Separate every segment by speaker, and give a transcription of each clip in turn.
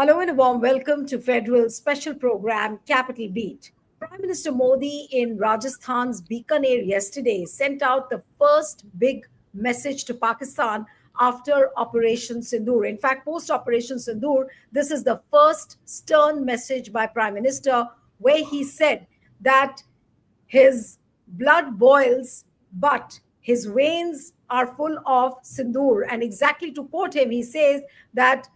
Speaker 1: Hello and a warm welcome to Federal Special Program Capital Beat. Prime Minister Modi in Rajasthan's Bikaner yesterday sent out the first big message to Pakistan after Operation Sindoor. In fact, post Operation Sindoor, this is the first stern message by Prime Minister where he said that his blood boils, but his veins are full of sindoor. And exactly to quote him, he says that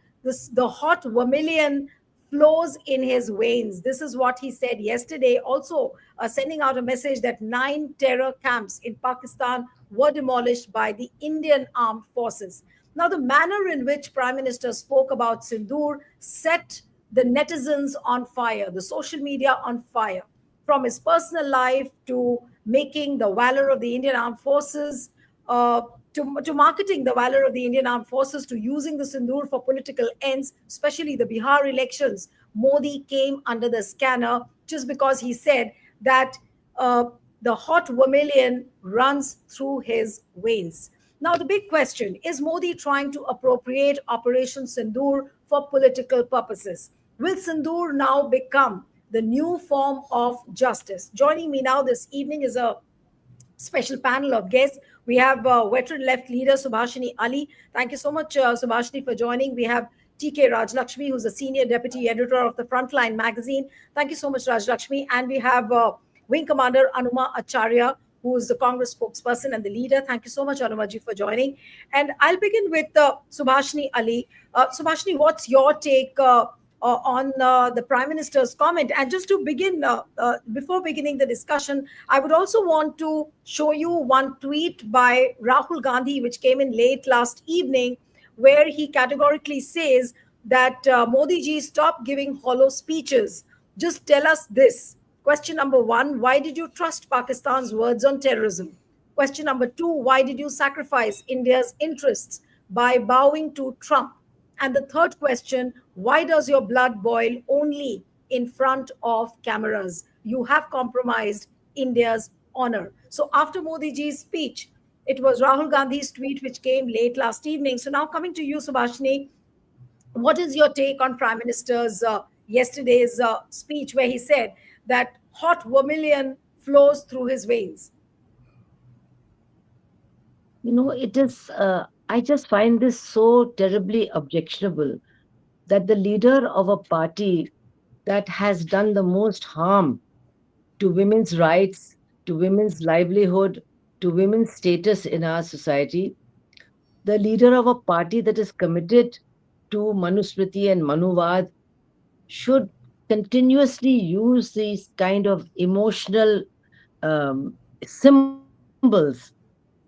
Speaker 1: the hot vermilion flows in his veins. This is what he said yesterday. Also, sending out a message that 9 terror camps in Pakistan were demolished by the Indian armed forces. Now, the manner in which Prime Minister spoke about Sindoor set the netizens on fire, the social media on fire, from his personal life to making the valor of the Indian armed forces, uh, to marketing the valor of the Indian armed forces, to using the Sindoor for political ends, especially the Bihar elections. Modi came under the scanner just because he said that the hot vermilion runs through his veins. Now, the big question is Modi trying to appropriate Operation Sindoor for political purposes? Will Sindoor now become the new form of justice? Joining me now this evening is a special panel of guests. We have veteran left leader Subhashini Ali. Thank you so much, Subhashini, for joining. We have TK Rajlakshmi, who's a senior deputy editor of the Frontline magazine. Thank you so much, Rajlakshmi. And we have Wing Commander Anuma Acharya, who is the Congress spokesperson and the leader. Thank you so much, Anumaji, for joining. And I'll begin with Subhashini Ali. Subhashini, what's your take on the Prime Minister's comment? And just to begin, before beginning the discussion, I would also want to show you one tweet by Rahul Gandhi, which came in late last evening, where he categorically says that Modi ji, stop giving hollow speeches. Just tell us this. Question number one, why did you trust Pakistan's words on terrorism? Question number two, why did you sacrifice India's interests by bowing to Trump? And the third question, why does your blood boil only in front of cameras? You have compromised India's honor. So after Modi ji's speech, it was Rahul Gandhi's tweet which came late last evening. So now coming to you, Subhashini, what is your take on Prime Minister's yesterday's speech where he said that hot vermilion flows through his veins?
Speaker 2: I just find this so terribly objectionable that the leader of a party that has done the most harm to women's rights, to women's livelihood, to women's status in our society, the leader of a party that is committed to Manusmriti and Manuvad should continuously use these kind of emotional symbols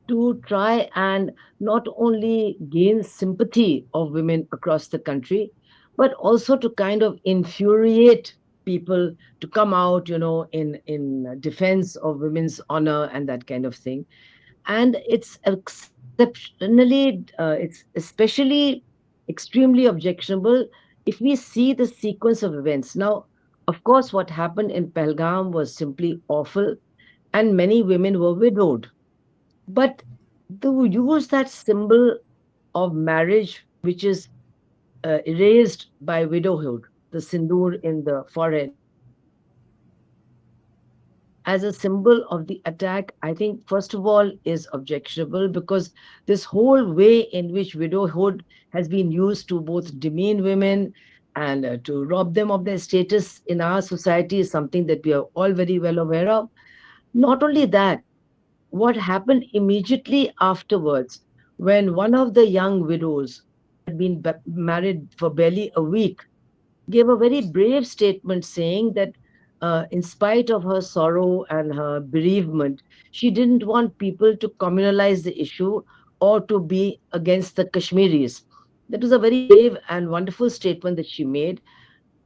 Speaker 2: to try and not only gain sympathy of women across the country, but also to kind of infuriate people to come out, in defense of women's honor and that kind of thing. And it's exceptionally, it's especially extremely objectionable if we see the sequence of events. Now, of course, what happened in Pahalgam was simply awful, and many women were widowed. But to use that symbol of marriage, which is erased by widowhood, the sindoor in the forehead, as a symbol of the attack, I think, first of all, is objectionable, because this whole way in which widowhood has been used to both demean women and to rob them of their status in our society is something that we are all very well aware of. Not only that, what happened immediately afterwards, when one of the young widows who had been married for barely a week gave a very brave statement saying that, in spite of her sorrow and her bereavement, she didn't want people to communalize the issue or to be against the Kashmiris. That was a very brave and wonderful statement that she made,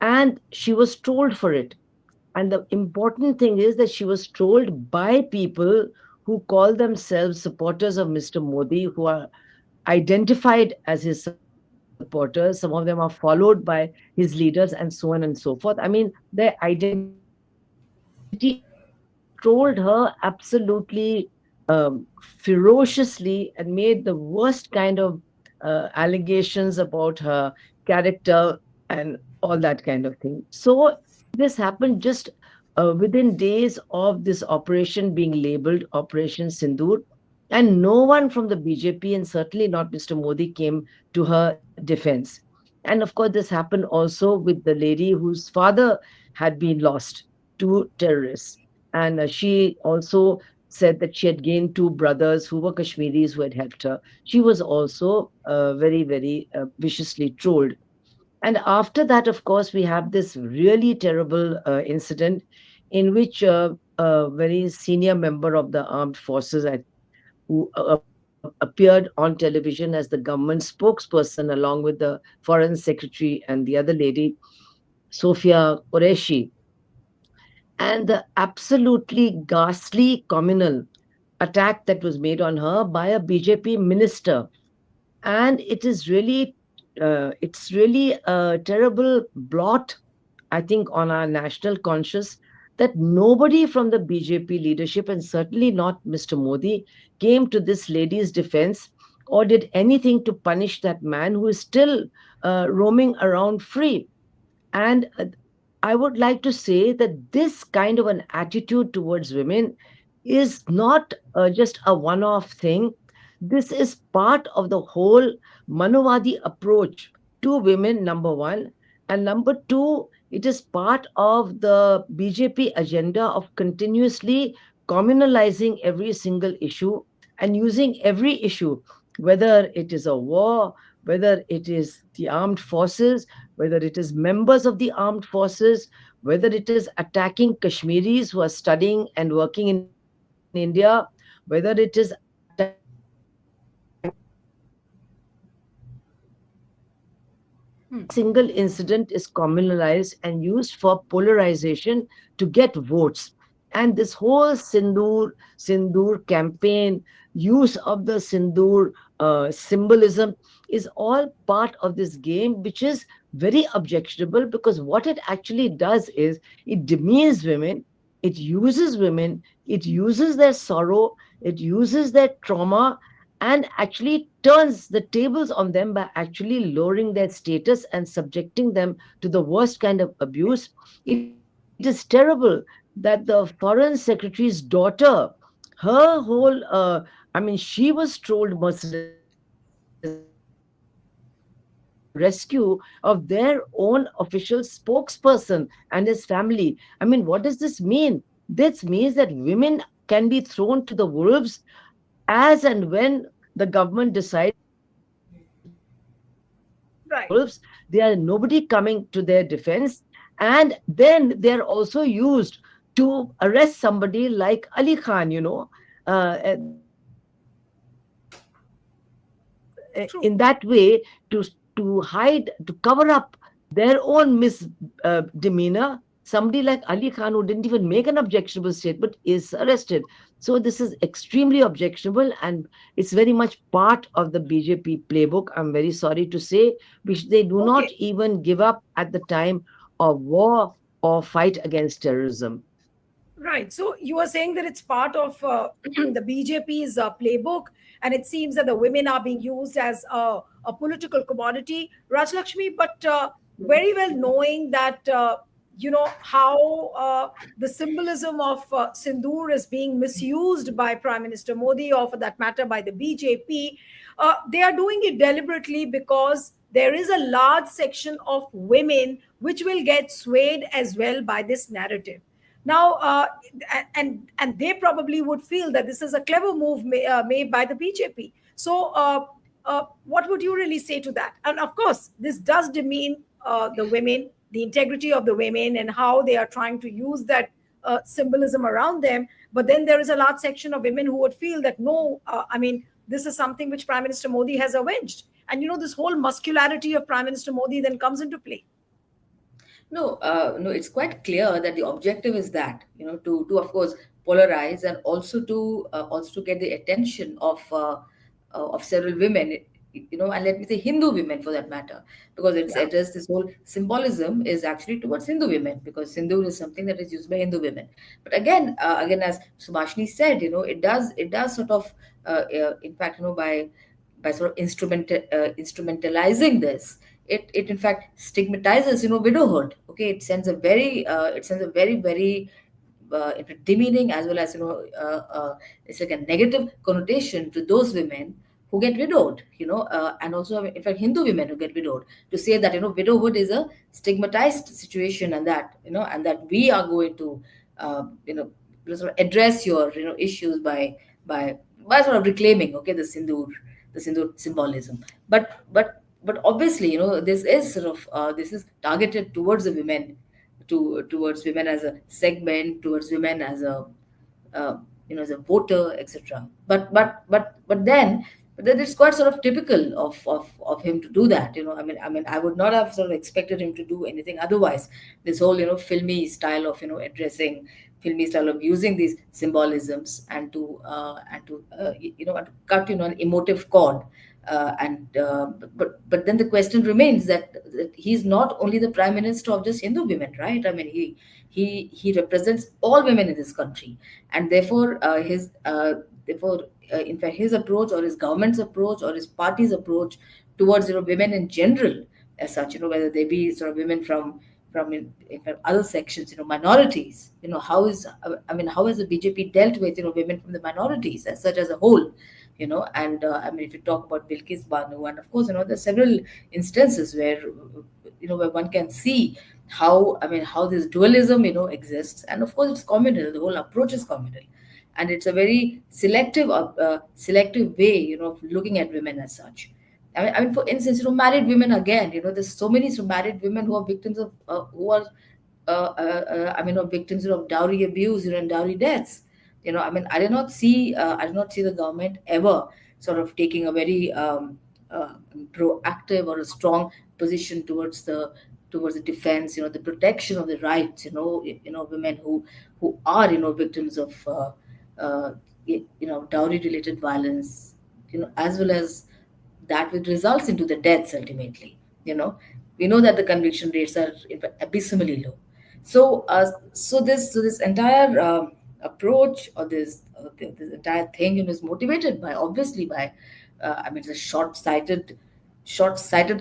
Speaker 2: and she was trolled for it. And the important thing is that she was trolled by people who call themselves supporters of Mr. Modi, who are identified as his supporters. Some of them are followed by his leaders, and so on and so forth. I mean, their identity is clear. And they trolled her absolutely ferociously and made the worst kind of allegations about her character. and all that kind of thing. So this happened just within days of this operation being labeled Operation Sindoor. And no one from the BJP, and certainly not Mr. Modi, came to her defense. And of course, this happened also with the lady whose father had been lost to terrorists. And she also said that she had gained two brothers who were Kashmiris who had helped her. She was also very, very viciously trolled. And after that, of course, we have this really terrible incident in which a very senior member of the armed forces, who appeared on television as the government spokesperson along with the foreign secretary and the other lady, Sofia Qureshi, and the absolutely ghastly communal attack that was made on her by a BJP minister. And it's really a terrible blot, I think, on our national conscience, that nobody from the BJP leadership, and certainly not Mr. Modi, came to this lady's defense or did anything to punish that man who is still roaming around free. And I would like to say that this kind of an attitude towards women is not just a one off thing. This is part of the whole Manowadi approach to women, number one. And number two, it is part of the BJP agenda of continuously communalizing every single issue and using every issue, whether it is a war, whether it is the armed forces, whether it is members of the armed forces, whether it is attacking Kashmiris who are studying and working in India, whether it is attacking Muslims who are living in India. Every single incident is communalized and used for polarization to get votes. And this whole Sindoor campaign, use of the Sindoor symbolism is all part of this game, which is very objectionable, because what it actually does is it demeans women, it uses women, it uses their sorrow, it uses their trauma, and actually turns the tables on them by actually lowering their status and subjecting them to the worst kind of abuse. It is terrible that the foreign secretary's daughter, her whole I mean, she was trolled mercilessly, and they came to the rescue of their own official spokesperson and his family. I mean, what does this mean? This means that women can be thrown to the wolves as and when the government decides to throw them to the wolves. There are nobody coming to
Speaker 1: Right.
Speaker 2: their defense. And then they are also used to arrest somebody like Ali Khan, that they are used
Speaker 1: True.
Speaker 2: in that way to hide, to cover up their own misdemeanor. Somebody like Ali Khan, who didn't even make an objectionable statement, is arrested. So this is extremely objectionable, and it's very much part of the BJP playbook. I'm very sorry to say, which they do not
Speaker 1: Okay.
Speaker 2: even give up at the time of war or fight against terrorism.
Speaker 1: Right. So you are saying that it's part of the BJP's playbook, and it seems that the women are being used as a political commodity, Rajlakshmi. But very well knowing that how the symbolism of Sindoor is being misused by Prime Minister Modi, or for that matter, by the BJP, they are doing it deliberately because there is a large section of women which will get swayed as well by this narrative. Now, and they probably would feel that this is a clever move made by the BJP. So, what would you really say to that? And of course, this does demean the women, the integrity of the women, and how they are trying to use that symbolism around them. But then there is a large section of women who would feel that no, I mean, this is something which Prime Minister Modi has avenged. And this whole muscularity of Prime Minister Modi then comes into play.
Speaker 3: No, no, it's quite clear that the objective is that, to of course polarize, and also to get the attention of several women, and let me say Hindu women for that matter, because
Speaker 1: Yeah.
Speaker 3: it is this whole symbolism is actually towards Hindu women, because Hindu is something that is used by Hindu women. But again, as Subhashini said, it does sort of, in fact, by sort of instrumentalizing this, it in fact stigmatizes, widowhood. Okay, it sends a very, very demeaning, as well as, it's like a negative connotation to those women who get widowed, and also, in fact, Hindu women who get widowed, to say that, widowhood is a stigmatized situation, and that, and that we are going to, uh, you know sort of address your, issues by by sort of reclaiming, okay, the sindoor symbolism. But obviously, this is targeted towards the women, towards women as a segment, towards women as a, uh, as a voter, etc. But then it's quite sort of typical of him to do that. I mean, I would not have sort of expected him to do anything otherwise. This whole, filmy style of, addressing, filmy style of using these symbolisms, and to cut, an emotive chord. But then the question remains that he's not only the prime minister of just Hindu women, right? I mean, he represents all women in this country, and therefore, in fact, his approach, or his government's approach, or his party's approach towards, women in general, as such, whether they be sort of women from in fact, other sections, minorities, I mean, how has the BJP dealt with, women from the minorities as such, as a whole, and I mean, if you talk about Bilkis Banu, and of course, there's several instances where, where one can see how, I mean, how this dualism, exists. And of course, it's communal. The whole approach is communal, and it's a very selective way, of looking at women as such. I mean, for instance, married women, again, there's so many married women who are victims of, I mean, of victims of dowry abuse, and dowry deaths. I mean, I did not see the government ever sort of taking a very, proactive or a strong position towards the defense, the protection of the rights, women who are, victims of, dowry related violence, as well as that which results into the deaths ultimately. you know we know that the conviction rates are abysmally low. So this entire, approach, or this entire thing, is motivated by, obviously, by, I mean, it's a short sighted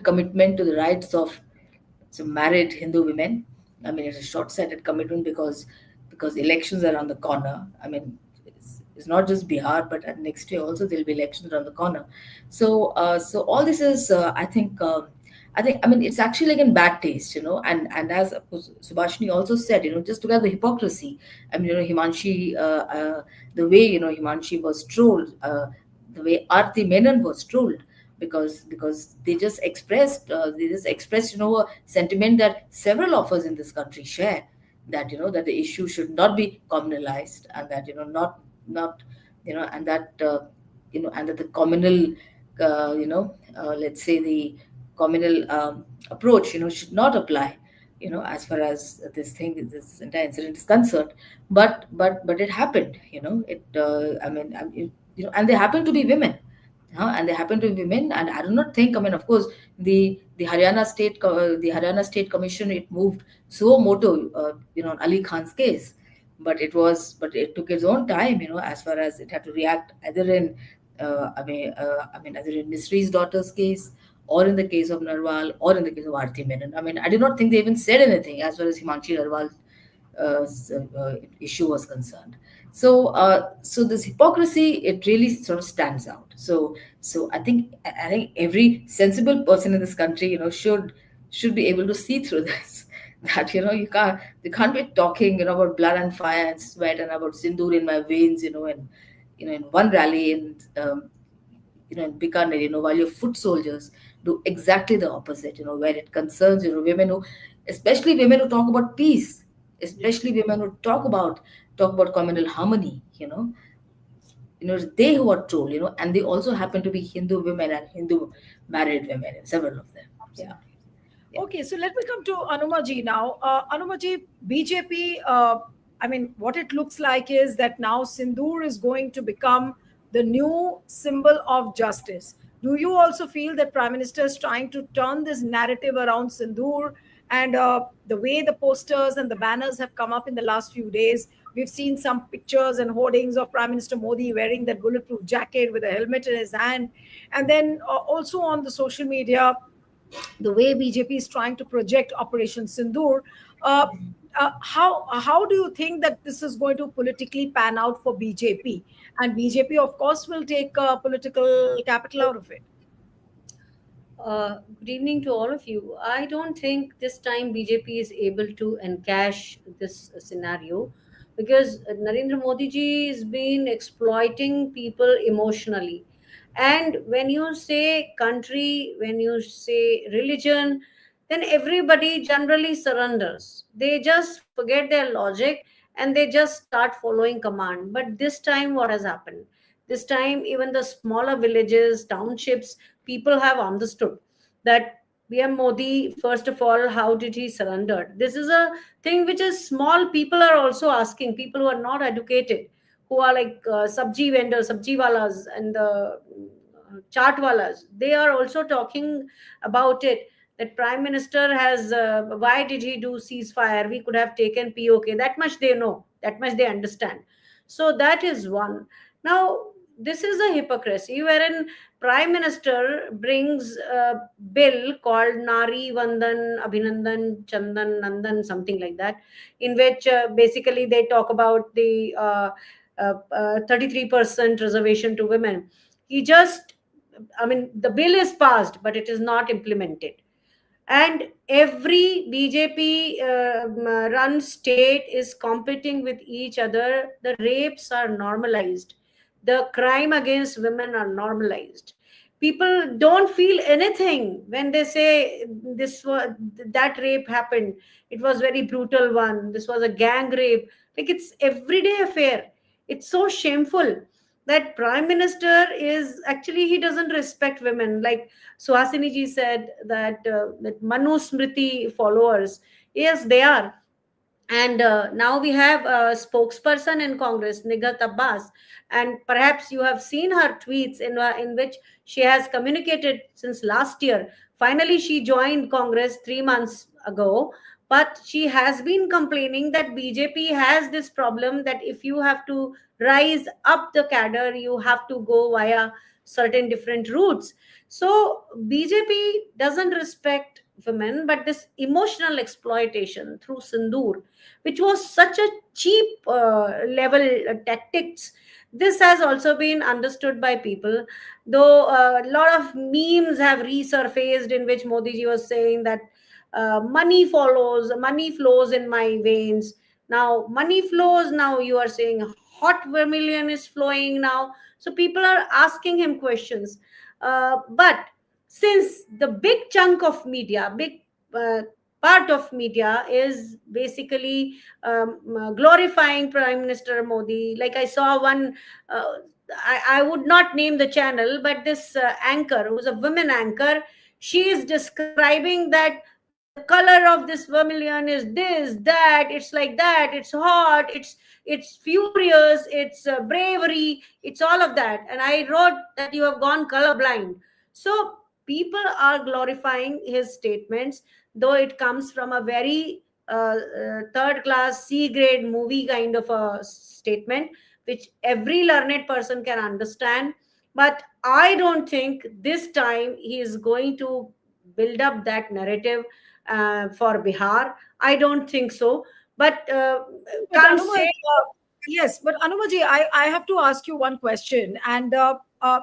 Speaker 3: commitment to the rights of some married Hindu women. I mean, it's a short-sighted commitment because elections are around the corner. I mean, it's not just Bihar, but next year also there'll be elections around the corner. So all this is, I mean, it's actually like in bad taste, and as of course, Subhashini also said, just to get the hypocrisy. I mean, the way, Himanshi was trolled, the way Aarti Menon was trolled, because they just expressed, a sentiment that several of us in this country share, that, that the issue should not be communalized, and that, not and that, and that the communal, let's say, the communal, approach, should not apply, as far as this entire incident is concerned. But it happened, and they happen to be women, and they happen to be women. And I do not think, I mean, of course, the Haryana State Commission, it moved suo moto, on Ali Khan's case, but it took its own time, as far as it had to react, either in, either in Misri's daughter's case, or in the case of Narwal, or in the case of Aarti Menon. I mean, I do not think they even said anything as far as Himanshi Narwal, issue was concerned. So this hypocrisy, it really sort of stands out. So I think every sensible person in this country, should be able to see through this. That, you can't be talking, about blood and fire and sweat, and about sindoor in my veins, and, in one rally in Bikaner, while your foot soldiers do exactly the opposite, where it concerns, women who, especially women who talk about peace, especially women who talk about communal harmony, they who are trolled, and they also happen to be Hindu women and Hindu married women, and several of them. Yeah,
Speaker 1: Absolutely.
Speaker 3: yeah.
Speaker 1: Okay, so let me come to Anumaji now. Anumaji, BJP, I mean, what it looks like is that now Sindoor is going to become the new symbol of justice. Do you also feel that Prime Minister is trying to turn this narrative around Sindoor? And the way the posters and the banners have come up in the last few days, we've seen some pictures and hoardings of Prime Minister Modi wearing that bulletproof jacket with a helmet in his hand. And then also on the social media, the way BJP is trying to project Operation Sindoor. Uh, how do you think that this is going to politically pan out for BJP? And BJP, of course, will take political capital out of it.
Speaker 4: Good evening to all of you. I don't think this time BJP is able to encash this scenario because Narendra Modi ji has been exploiting people emotionally. And when you say country, when you say religion, then everybody generally surrenders. They just forget their logic and they just start following command. But this time, what has happened? This time, even the smaller villages, townships, people have understood that PM Modi, first of all, how did he surrender? This is a thing which is small people are also asking, people who are not educated, who are like sabji vendors, sabji walas, and the chaat walas. They are also talking about it. That Prime Minister has, why did he do ceasefire? We could have taken POK. That much they know, that much they understand. So that is one. Now, this is a hypocrisy wherein Prime Minister brings a bill called Nari Vandan Abhinandan Chandan Nandan, something like that, in which basically they talk about the 33% reservation to women. He just, I mean, the bill is passed, but it is not implemented. And every BJP run state is competing with each other. The rapes are normalized, the crime against women are normalized. People don't feel anything when they say this was, that rape happened, it was very brutal one, this was a gang rape. Like, it's everyday affair. It's so shameful that Prime Minister is actually, he doesn't respect women. Like Suhasini ji said that Manu Smriti followers, yes, they are. And now we have a spokesperson in Congress, Nighat Abbas, and perhaps you have seen her tweets in which she has communicated since last year. Finally, she joined Congress 3 months ago, but she has been complaining that BJP has this problem that if you have to rise up the cadre, you have to go via certain different routes. So BJP doesn't respect women, but this emotional exploitation through Sindoor, which was such a cheap level tactics, this has also been understood by people. Though a lot of memes have resurfaced in which Modi ji was saying that money flows in my veins. Now money flows, now you are saying hot vermilion is flowing now. So people are asking him questions. But since the big chunk of media, big part of media is basically glorifying Prime Minister Modi. Like I saw one, I would not name the channel, but this anchor, who's a women anchor, she is describing that the color of this vermilion is this, that, it's like that, it's hot, it's furious, it's bravery, it's all of that. And I wrote that you have gone colorblind. So people are glorifying his statements, though it comes from a very third class C grade movie kind of a statement, which every learned person can understand. But I don't think this time he is going to build up that narrative for Bihar. I don't think so. But
Speaker 1: But
Speaker 4: can't
Speaker 1: Anuma,
Speaker 4: say.
Speaker 1: yes, but Anumaji, I have to ask you one question. And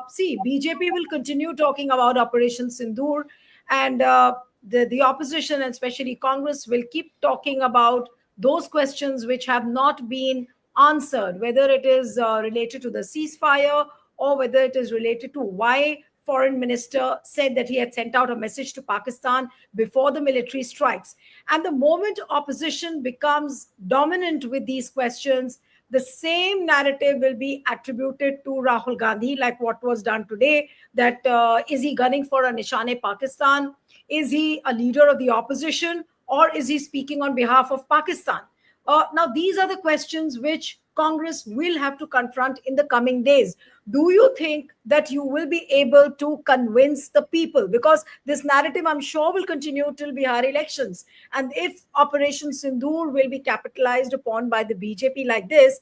Speaker 1: see, BJP will continue talking about Operation Sindoor, and the opposition, and especially Congress, will keep talking about those questions which have not been answered, whether it is related to the ceasefire or whether it is related to why foreign minister said that he had sent out a message to Pakistan before the military strikes. And the moment opposition becomes dominant with these questions, the same narrative will be attributed to Rahul Gandhi, like what was done today. That is he gunning for a Nishane Pakistan? Is he a leader of the opposition? Or is he speaking on behalf of Pakistan? Now, these are the questions which Congress will have to confront in the coming days. Do you think that you will be able to convince the people? Because this narrative, I'm sure, will continue till Bihar elections. And if Operation Sindoor will be capitalized upon by the BJP like this,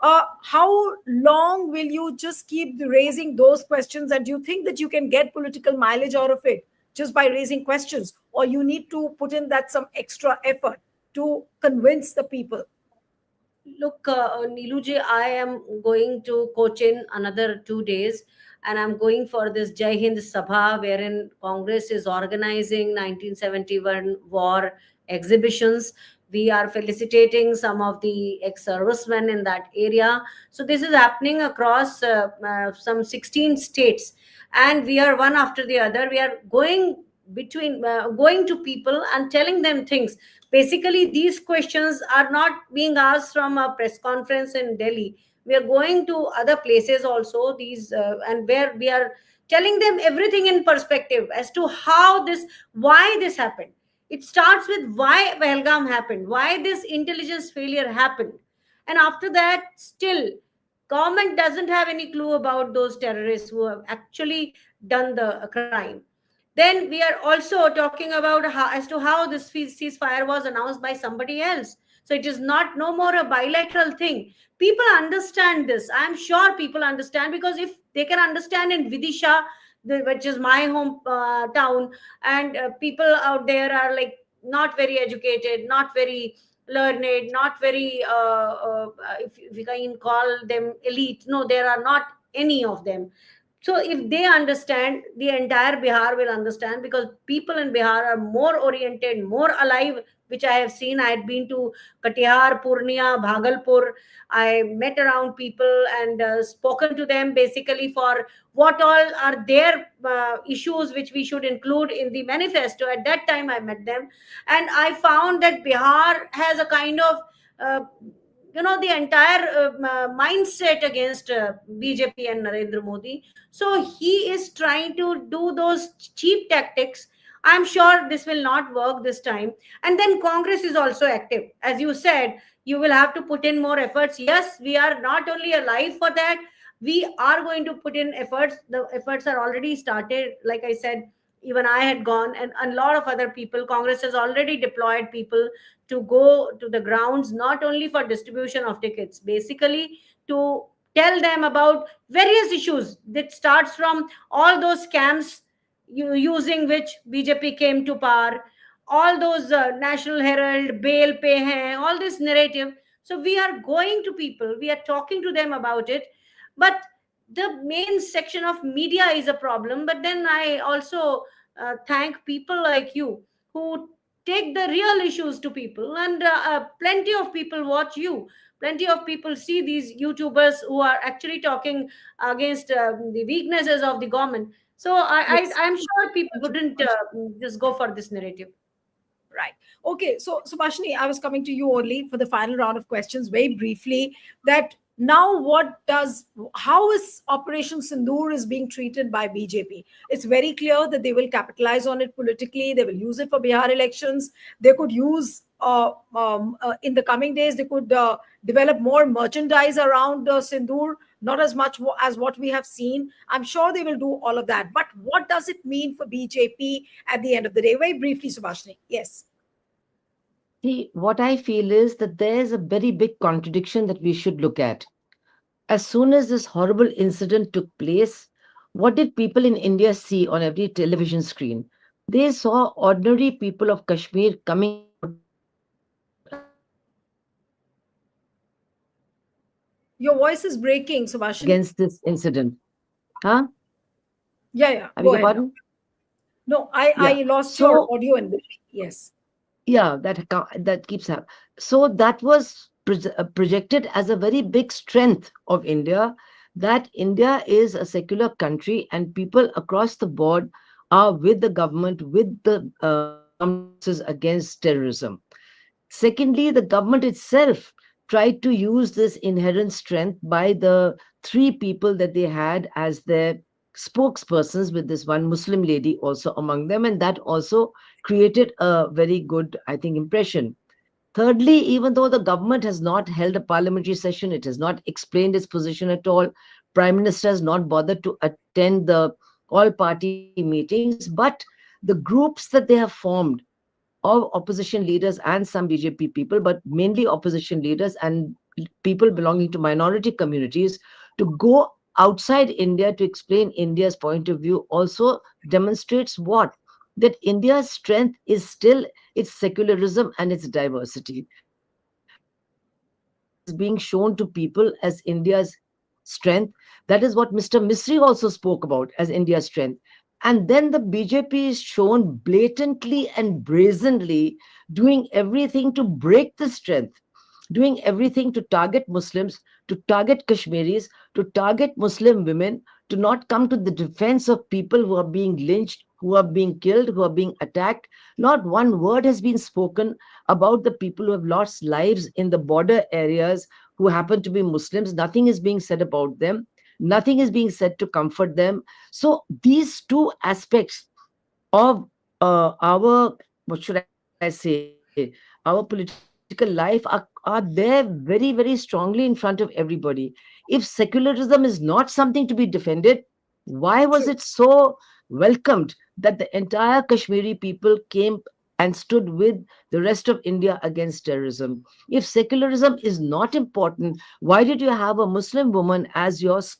Speaker 1: how long will you just keep raising those questions? And do you think that you can get political mileage out of it just by raising questions, or you need to put in that some extra effort to convince the people?
Speaker 4: Look, Niluji, I am going to Cochin another 2 days, and I'm going for this Jai Hind Sabha, wherein Congress is organizing 1971 war exhibitions. We are felicitating some of the ex-servicemen in that area. So this is happening across some 16 states, and we are one after the other. We are going to people and telling them things. Basically, these questions are not being asked from a press conference in Delhi. We are going to other places also, these and where we are telling them everything in perspective as to how this, why this happened. It starts with why Pahalgam happened, why this intelligence failure happened, and after that, still government doesn't have any clue about those terrorists who have actually done the crime. Then we are also talking about how, as to how this ceasefire was announced by somebody else. So it is not no more a bilateral thing. People understand this. I'm sure people understand, because if they can understand in Vidisha, which is my home town, and people out there are like not very educated, not very learned, not very if we can call them elite. No, there are not any of them. So if they understand, the entire Bihar will understand, because people in Bihar are more oriented, more alive, which I have seen. I had been to Katihar, Purnia, Bhagalpur. I met around people and spoken to them basically for what all are their issues which we should include in the manifesto. At that time, I met them, and I found that Bihar has a kind of uh, the entire mindset against BJP and Narendra Modi. So he is trying to do those cheap tactics. I'm sure this will not work this time. And then Congress is also active. As you said, you will have to put in more efforts. Yes, we are not only alive for that, we are going to put in efforts. The efforts are already started. Like I said, even I had gone, and a lot of other people. Congress has already deployed people to go to the grounds, not only for distribution of tickets, basically to tell them about various issues that starts from all those scams using which BJP came to power, all those National Herald, bail pay hai, all this narrative. So we are going to people, we are talking to them about it, but the main section of media is a problem. But then I also thank people like you who take the real issues to people, and plenty of people watch you, plenty of people see these YouTubers who are actually talking against the weaknesses of the government. So
Speaker 1: Yes.
Speaker 4: I'm sure people wouldn't just go for this narrative.
Speaker 1: Right. Okay. So, Subhashini, I was coming to you only for the final round of questions, very briefly. That now, how is Operation Sindoor is being treated by BJP? It's very clear that they will capitalize on it politically. They will use it for Bihar elections. They could use in the coming days. They could develop more merchandise around Sindoor. Not as much as what we have seen. I'm sure they will do all of that. But what does it mean for BJP at the end of the day? Very briefly, Subhashini. Yes.
Speaker 2: See, what I feel is that there's a very big contradiction that we should look at. As soon as this horrible incident took place, what did people in India see on every television screen? They saw ordinary people of Kashmir coming out and
Speaker 1: Your voice is breaking, Subhashini.
Speaker 2: against this incident. Huh?
Speaker 1: Yeah, yeah.
Speaker 2: I beg
Speaker 1: Go
Speaker 2: your
Speaker 1: ahead now.
Speaker 2: pardon?
Speaker 1: No, I
Speaker 2: Yeah.
Speaker 1: lost your
Speaker 2: So
Speaker 1: audio in between. Yes.
Speaker 2: yeah, that keeps happening. So that was projected as a very big strength of India, that India is a secular country and people across the board are with the government, with the armed forces against terrorism. Secondly, the government itself tried to use this inherent strength by the three people that they had as their spokespersons, with this one Muslim lady also among them, and that also created a very good, I think, impression. Thirdly, even though the government has not held a parliamentary session, it has not explained its position at all. Prime Minister has not bothered to attend the all party meetings, but the groups that they have formed of opposition leaders and some BJP people, but mainly opposition leaders and people belonging to minority communities, to go outside India to explain India's point of view also demonstrates what? that India's strength is still its secularism and its diversity. That is what is being shown to people as India's strength. That is what Mr. Misri also spoke about as India's strength. And then the BJP is shown blatantly and brazenly doing everything to break the strength, doing everything to target Muslims, to target Kashmiris, to target Muslim women, to not come to the defense of people who are being lynched, who are being killed, who are being attacked. Not one word has been spoken about the people who have lost lives in the border areas who happen to be Muslims. Nothing is being said about them. Nothing is being said to comfort them. So these two aspects of our, what should I say, our political life are there very, very strongly in front of everybody. If secularism is not something to be defended, why was it so
Speaker 1: True.
Speaker 2: welcomed that the entire Kashmiri people came and stood with the rest of India against terrorism? If secularism is not important, why did you have a Muslim woman as your spokesperson?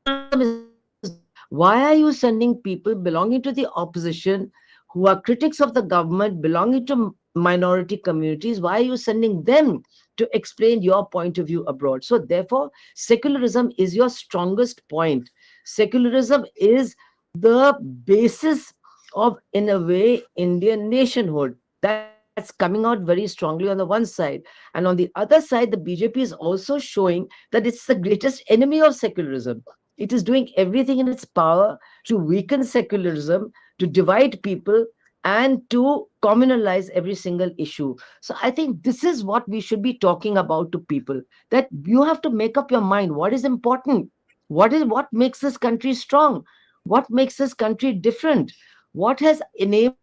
Speaker 2: If secularism is not important, why are you sending people belonging to the opposition who are critics of the government, belonging to minority communities? Why are you sending them to explain your point of view abroad? So, therefore, secularism is your strongest point. Secularism is the basis of, in a way, Indian nationhood. That's coming out very strongly on the one side. And on the other side, the BJP is also showing that it's the greatest enemy of secularism. It is doing everything in its power to weaken secularism, to divide people, and to communalize every single issue. So I think this is what we should be talking about to people, that you have to make up your mind what is important, what makes this country strong, what makes this country different, what has enabled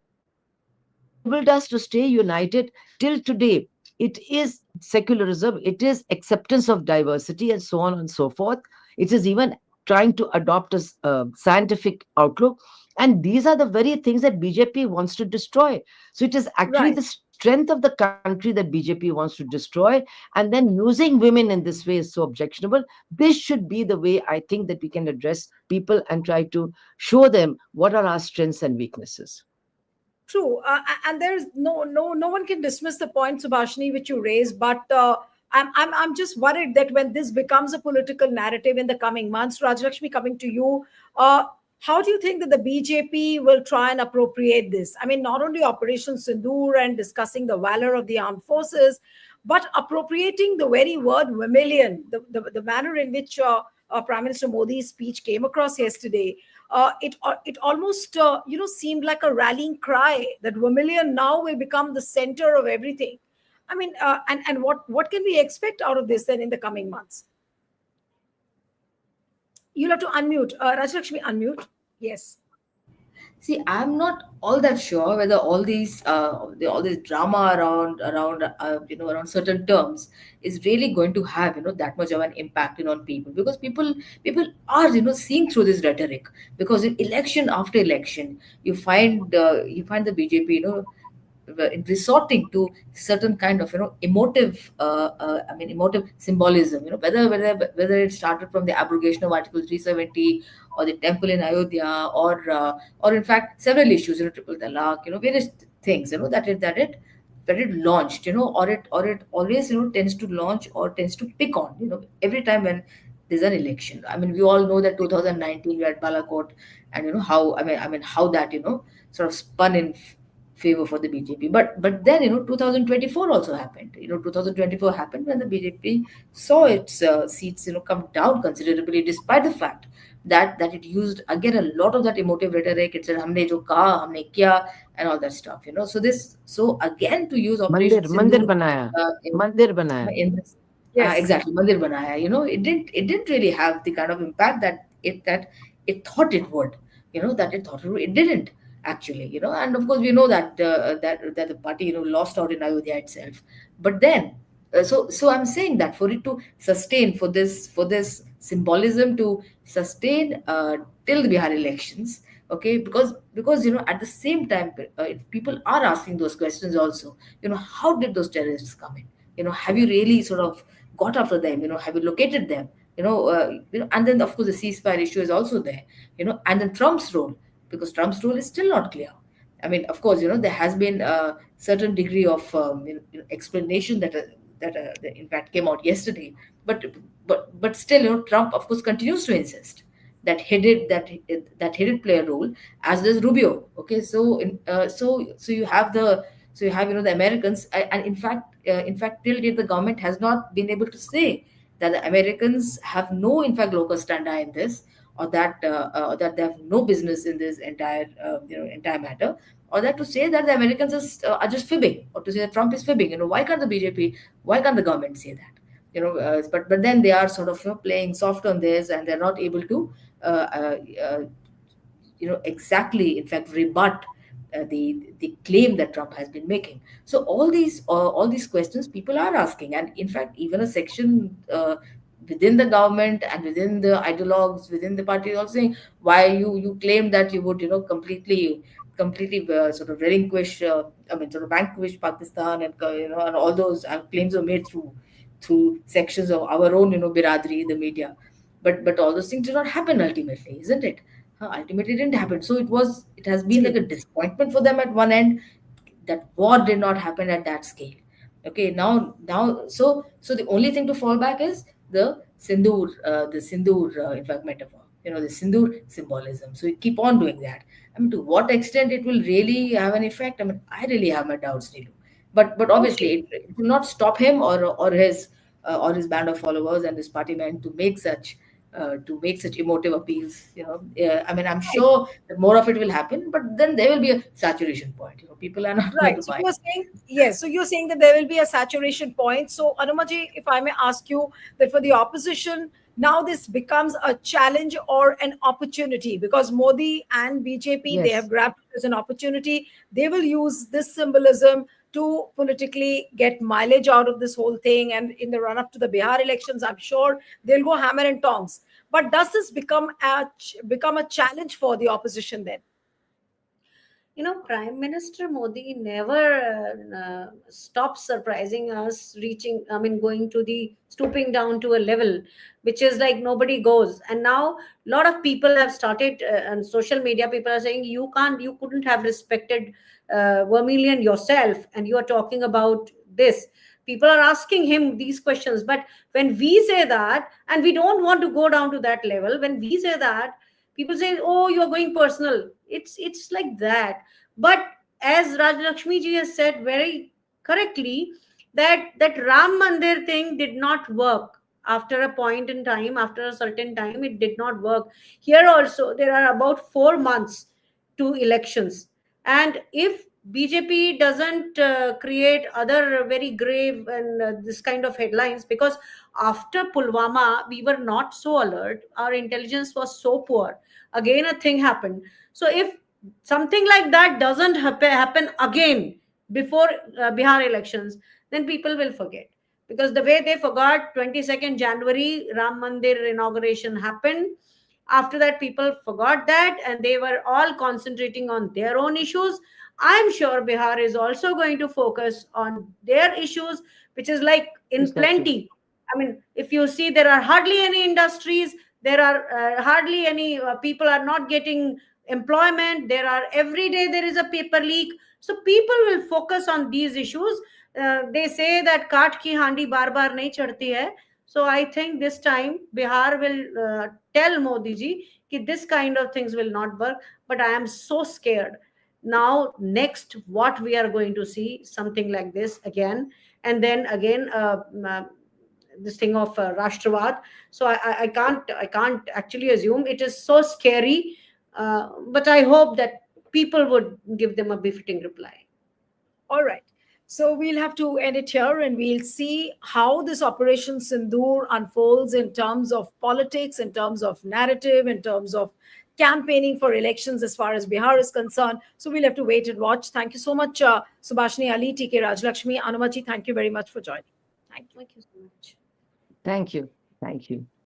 Speaker 2: us to stay united till today. It is secularism, it is acceptance of diversity, and so on and so forth. It is even trying to adopt a scientific outlook. And these are the very things that BJP wants to destroy. So it is actually the
Speaker 1: Right.
Speaker 2: strength of the country that BJP wants to destroy. And then using women in this way is so objectionable. This should be the way I think that we can address people and try to show them what are our strengths and weaknesses.
Speaker 1: True, and there's no one can dismiss the point, Subhashini, which you raised. But I'm just worried that when this becomes a political narrative in the coming months, Rajalakshmi, coming to you, uh, how do you think that the BJP will try and appropriate this? I mean, not only Operation Sindoor and discussing the valor of the armed forces, but appropriating the very word vermilion, the manner in which Prime Minister Modi's speech came across yesterday. It almost seemed like a rallying cry that vermilion now will become the center of everything. I mean, and what can we expect out of this then in the coming months? You'll have to unmute, Rajalakshmi, unmute. Yes.
Speaker 3: See, I'm not all that sure whether all this drama around certain terms is really going to have that much of an impact on people, because people are seeing through this rhetoric. Because in election after election, you find the BJP in resorting to certain kind of emotive symbolism, whether it started from the abrogation of Article 370, or the temple in Ayodhya, or in fact several issues, triple talaq, various things, that it launched, or it always tends to launch or tends to pick on, every time when there's an election. I mean, we all know that 2019 we had Balakot, and how, how that sort of spun in favor for the BJP. But then 2024 also happened. 2024 happened when the BJP saw its seats come down considerably, despite the fact that it used again a lot of that emotive rhetoric. It said "humne jo kaha, humne kiya," and all that stuff. So again, to use Operation
Speaker 2: Mandir, mandir
Speaker 3: Sindoor
Speaker 2: banaya.
Speaker 3: in
Speaker 2: Mandir banaya.
Speaker 3: this,
Speaker 1: Yes.
Speaker 3: exactly, Mandir Banaya. It didn't really have the kind of impact that it thought it would. That it thought it would. It didn't actually. And of course we know that the party lost out in Ayodhya itself. But then, so I'm saying that for it to sustain, for this symbolism to sustain till the Bihar elections. Okay, because at the same time, if people are asking those questions also, how did those terrorists come in? Have you really sort of got after them? Have you located them? And then of course the ceasefire issue is also there. And then Trump's role. because Trump's role is still not clear. I mean, of course, there has been a certain degree of explanation that in fact came out yesterday, but but still, Trump, of course, continues to insist that he did play a role, as does Rubio. Okay, so you have the Americans, and in fact till date the government has not been able to say that the Americans have no, in fact, locus standi in this, or that they have no business in this entire matter, or that to say that the Americans are just fibbing, or to say that Trump is fibbing. Why can't the BJP, why can't the government say that? But then they are sort of playing soft on this, and they're not able to uh, uh, uh, exactly, in fact, rebut the claim that Trump has been making. So all these questions people are asking, and in fact, even a section within the government and within the ideologues within the party is also saying, why you claim that you would completely sort of relinquish, I mean, sort of vanquish Pakistan, and all those claims were made through sections of our own biradri, the media. But all those things did not happen ultimately, isn't it? Ultimately, it didn't happen. So it has been like a
Speaker 1: Absolutely.
Speaker 3: disappointment for them at one end, that war did not happen at that scale. Okay, now, so the only thing to fall back is the sindoor, in fact, metaphor. The sindoor symbolism. So you keep on doing that. I mean, to what extent it will really have an effect? I mean, I really have my doubts, Nilu. But obviously,
Speaker 1: Okay.
Speaker 3: it will not stop him or his band of followers and his party men to make such emotive appeals. I mean, I'm
Speaker 1: Right.
Speaker 3: sure that more of it will happen, but then there will be a saturation point. People are not going
Speaker 1: Right.
Speaker 3: to
Speaker 1: So
Speaker 3: buy.
Speaker 1: you're saying, yes. So you're saying that there will be a saturation point. So Anumaji, if I may ask you that for the opposition, now this becomes a challenge or an opportunity, because Modi and BJP, they have
Speaker 2: Yes,
Speaker 1: grabbed it as an opportunity. They will use this symbolism to politically get mileage out of this whole thing. And in the run up to the Bihar elections, I'm sure they'll go hammer and tongs. But does this become a challenge for the opposition then?
Speaker 4: Prime Minister Modi never stops surprising us, reaching, I mean, going to the stooping down to a level which is like nobody goes. And now a lot of people have started, and social media people are saying, you couldn't have respected Vermilion yourself, and you are talking about this. People are asking him these questions. But when we say that, and we don't want to go down to that level, when we say that, people say, oh, you're going personal. It's like that. But as Raj Lakshmi ji has said very correctly, that Ram Mandir thing did not work after a point in time. After a certain time, it did not work. Here also, there are about 4 months to elections, and if BJP doesn't create other very grave and this kind of headlines, because after Pulwama, we were not so alert. Our intelligence was so poor. Again, a thing happened. So if something like that doesn't happen again before Bihar elections, then people will forget. Because the way they forgot 22nd January, Ram Mandir inauguration happened. After that, people forgot that, and they were all concentrating on their own issues. I'm sure Bihar is also going to focus on their issues, which is like in
Speaker 2: exactly.
Speaker 4: plenty. I mean, if you see, there are hardly any industries, there are hardly any people are not getting employment. There are every day there is a paper leak. So people will focus on these issues. They say that kaat ki handi bar bar nahi chadti hai. So I think this time Bihar will tell Modi ji ki this kind of things will not work. But I am so scared. Now next, what we are going to see something like this again, and then again this thing of Rashtravad. So I can't actually assume. It is so scary, but I hope that people would give them a befitting reply.
Speaker 1: All right. So we'll have to end it here, and we'll see how this Operation Sindoor unfolds in terms of politics, in terms of narrative, in terms of campaigning for elections as far as Bihar is concerned. So we'll have to wait and watch. Thank you so much, Subhashini Ali, TK Rajlakshmi. Anumaji, thank you very much for joining. Thank you.
Speaker 4: Thank you so much.
Speaker 2: Thank you. Thank you.